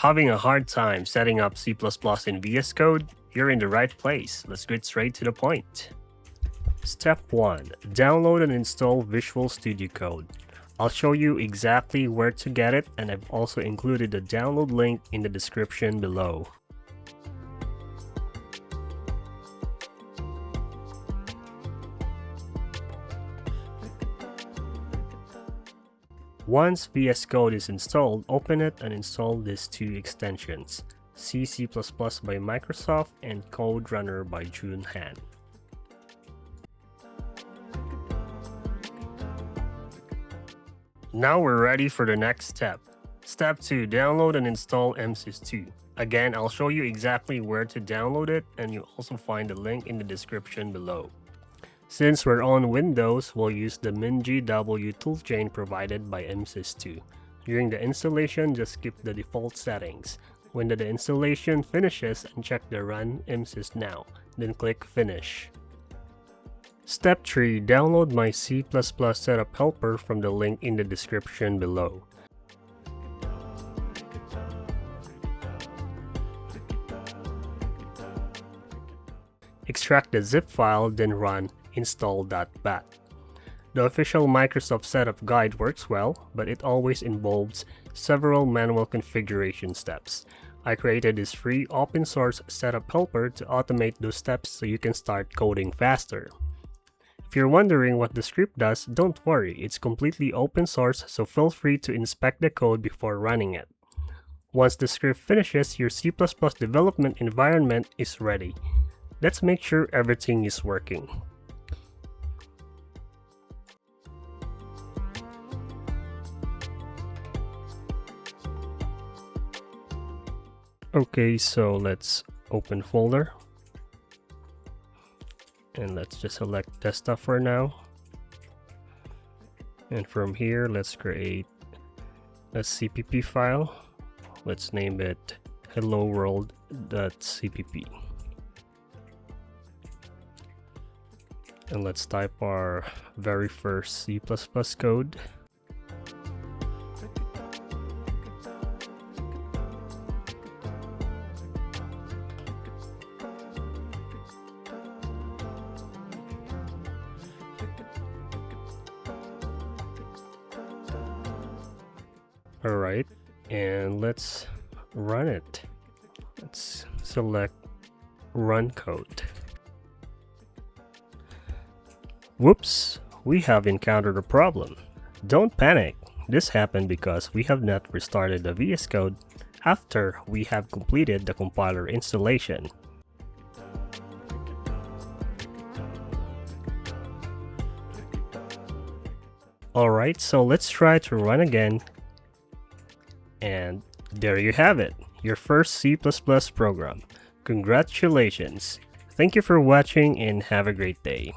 Having a hard time setting up C++ in VS Code? You're in the right place. Let's get straight to the point. Step 1. Download and install Visual Studio Code. I'll show you exactly where to get it, and I've also included the download link in the description below. Once VS Code is installed, open it and install these two extensions, C++ by Microsoft and Code Runner by Jun Han. Now we're ready for the next step. Step 2. Download and install MSys2. Again, I'll show you exactly where to download it, and you'll also find the link in the description below. Since we're on Windows, we'll use the MinGW toolchain provided by MSys2. During the installation, just skip the default settings. When the installation finishes, uncheck the Run MSys Now, then click Finish. Step 3. Download my C++ setup helper from the link in the description below. Extract the zip file, then run install.bat. The official Microsoft setup guide works well, but it always involves several manual configuration steps. I created this free open source setup helper to automate those steps so you can start coding faster. If you're wondering what the script does, don't worry, it's completely open source, so feel free to inspect the code before running it. Once the script finishes, your C++ development environment is ready. Let's make sure everything is working. Okay, so let's open folder. And let's just select desktop for now. And from here, let's create a CPP file. Let's name it helloworld.cpp. And let's type our very first C++ code. Alright, and let's run it. Let's select Run Code. Whoops, we have encountered a problem. Don't panic, this happened because we have not restarted the VS Code after we have completed the compiler installation. Alright, so let's try to run again. And there you have it, your first C++ program. Congratulations! Thank you for watching and have a great day.